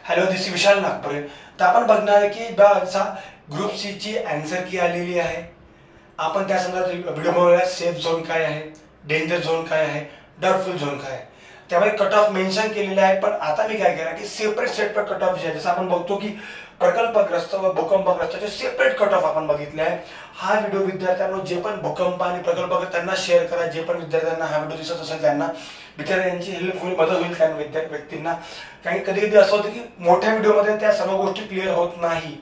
Hello, दिस विशाल नागपुरे. तर आपण बघणार आहे की ग्रुप सी ची आन्सर की आलेली आहे. आपण त्या संदर्भात व्हिडिओ बनवला. सेफ झोन काय आहे, डेंजर झोन काय आहे, डाउटफुल झोन काय आहे, त्यामुळे कट ऑफ मेन्शन केलेला आहे. पण आता मी काय केलं की सेपरेट कट ऑफ जे आहे, जसं आपण बघतो की प्रकल्पग्रस्त व भूकंपग्रस्ताचे सेपरेट कट ऑफ आपण बघितले आहे. हा व्हिडिओ विद्यार्थ्यांना जे पण भूकंप आणि प्रकल्पग्रस्त त्यांना शेअर करा. जे पण विद्यार्थ्यांना हा व्हिडिओ दिसत असेल त्यांना विद्यार्थ्यांची हेल्प होईल, मदत होईल त्या व्यक्तींना. काही कधी कधी असं होतं की मोठ्या व्हिडिओमध्ये त्या सर्व गोष्टी क्लिअर होत नाही.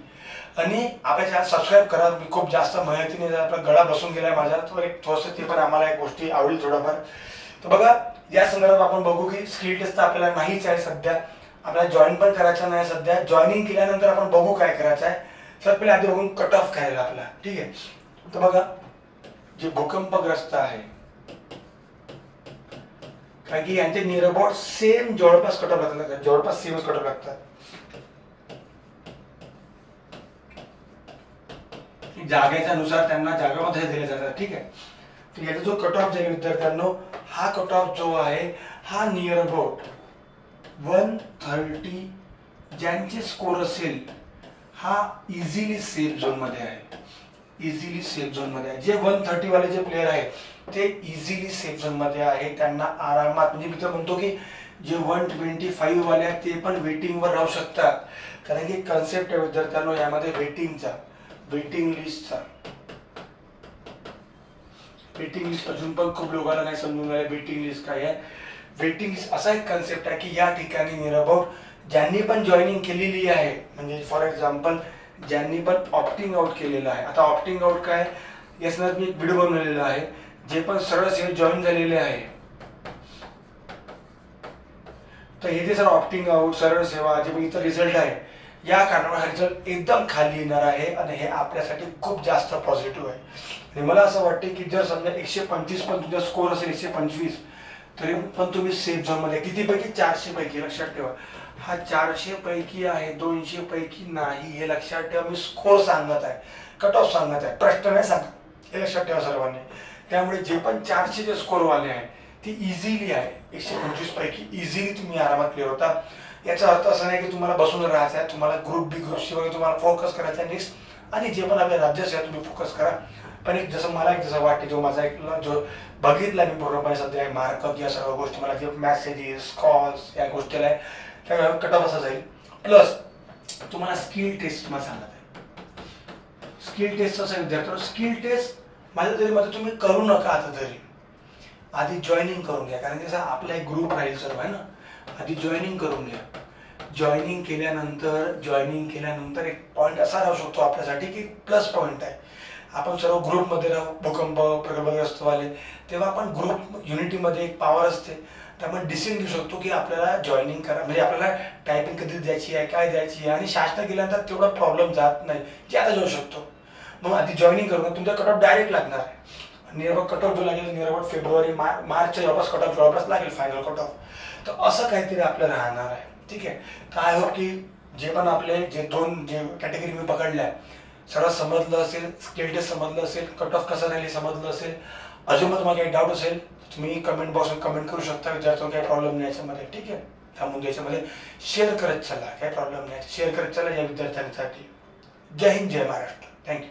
आणि आपल्या चॅनल सबस्क्राईब करा. मी खूप जास्त मेहनतीने आपला गळा बसून गेलाय माझ्या, तो एक थोडंसं ते पण आम्हाला एक गोष्टी आवडील थोडंफार. तर बघा, या संदर्भात आपण बघू की स्किल टेस्ट आपल्याला नाहीच आहे सध्या, आपल्याला जॉईन पण करायचं नाही सध्या. जॉईनिंग केल्यानंतर आपण बघू काय करायचं आहे. सर पहिले आधी बघून कट ऑफ काय आहे आपला, ठीक आहे. तर बघा, जे भूकंपग्रस्त आहे कारण की यांचे नियर अबाउट सेम जवळपास कट ऑफ लागतात, जवळपास सेमच कट ऑफ लागतात. जागेच्या नुसार त्यांना जागामध्ये दिले जातात, ठीक आहे. तर याचा जो कट ऑफ जाईल विद्यार्थ्यांनो, हा कट ऑफ जो आहे हा नियर अबाउट 130 ज्यांचे स्कोर असेल हा इझिली सेफ झोन मध्ये आहे. इझिली सेफ झोन मध्ये आहे. जे 130 वाले जे प्लेयर आहे ते इझिली सेफ झोन मध्ये आहे. त्यांना आरामात, म्हणजे मी तर म्हणतो की जे 125 वाले आहेत ते पण वेटिंग वर राहू शकतात. कारण की कन्सेप्ट आहे विद्यार्थ्यांनो यामध्ये वेटिंगचा, वेटिंग लिस्टचा. वेटिंग लिस्ट अजून पण खूप लोकांना नाही समजून आले वेटिंग लिस्ट काय आहे. वेटिंग लिस्ट असा एक कन्सेप्ट आहे की या ठिकाणी नियर अबाउट ज्यांनी पण जॉईनिंग केलेली आहे, म्हणजे फॉर एक्झाम्पल ज्यांनी पण ऑप्टिंग आउट केलेलं आहे. आता ऑप्टिंग आउट काय यासंदर्भात मी एक व्हिडिओ बनवलेला आहे. जे पण सरळ सेवा जॉईन झालेले आहे तर हे जे सर ऑप्टिंग आउट, सरळ सेवा, जे इतर रिझल्ट आहे या कारणामुळे हा रिझल्ट एकदम खाली येणार आहे आणि हे आपल्यासाठी खूप जास्त पॉझिटिव्ह आहे. आणि मला असं वाटतं की जर समजा 125 पण तुझा स्कोर असेल 125 तरी पण तुम्ही सेफ झोन मध्ये. किती पैकी? 400 पैकी. लक्षात ठेवा, हा 400 पैकी आहे, 200 पैकी नाही. हे लक्षात ठेवा. मी स्कोर सांगत आहे, कट ऑफ सांगत आहे, प्रश्न नाही सांगत. हे लक्षात ठेवा सर्वांनी. त्यामुळे जे पण 400 जे स्कोर वाले आहे ती इझिली आहे. 125 पैकी इझिली तुम्ही आरामात क्लिअर होता. याचा अर्थ असा नाही की तुम्हाला बसून राहायचं आहे. तुम्हाला ग्रुप बी, ग्रुप सी वगैरे तुम्हाला फोकस करायचा आहे नेक्स्ट. आणि जे पण आपल्या राज्याचे आहे तुम्ही फोकस करा. पण एक जसं मला एक जसं वाटते, जो माझा एक जो बघितला मी पूर्णपणे सध्या मार्कअप या सर्व गोष्टी, मला जे मेसेजेस, कॉल्स या गोष्टीला आहे त्या कट ऑफ असा जाईल. प्लस तुम्हाला स्किल टेस्ट मला सांगत आहे. स्किल टेस्ट असं विद्यार्थ्यांना, स्किल टेस्ट माझ्या तरी मध्ये तुम्ही करू नका आता तरी. आधी जॉईनिंग करून घ्या. कारण की आपला एक ग्रुप राहील सर्व आहे ना. आधी जॉईनिंग करून घ्या. जॉईनिंग केल्यानंतर एक पॉईंट असा राहू शकतो आपल्यासाठी की प्लस पॉईंट आहे. आपण सर्व ग्रुपमध्ये राहू, भूकंप प्रकल्पग्रस्तवाले, तेव्हा आपण ग्रुप युनिटीमध्ये एक पॉवर असते. त्यामुळे डिसिजन घेऊ शकतो की आपल्याला जॉईनिंग करा, म्हणजे आपल्याला टायपिंग कधी द्यायची आहे, काय द्यायची आहे. आणि शासना केल्यानंतर तेवढा प्रॉब्लेम जात नाही जे आता जाऊ शकतो. मग आधी जॉईनिंग करून तुमचा कट ऑफ डायरेक्ट लागणार आहे. नियर कट ऑफ जो लागेल नियर अबाउट फेब्रुवारी मार्चच्या जवळपास कट ऑफ जवळपास लागेल फायनल कट ऑफ. तर असं काहीतरी आपलं राहणार आहे, ठीक आहे. तर आय होप की जे पण आपले जे दोन जे कॅटेगरी मी पकडल्या सर्व समजलं असेल, स्किल टेस्ट समजलं असेल, कट ऑफ कसं राहील समजलं असेल. अजून मग तुम्हाला काही डाऊट असेल तुम्ही कमेंट बॉक्समध्ये कमेंट करू शकता. विद्यार्थ्यांना काही प्रॉब्लेम नाही याच्यामध्ये, ठीक आहे. त्यामुळे याच्यामध्ये शेअर करत चला, काही प्रॉब्लेम नाही. शेअर करत चला या विद्यार्थ्यांसाठी. जय हिंद, जय महाराष्ट्र. थँक्यू.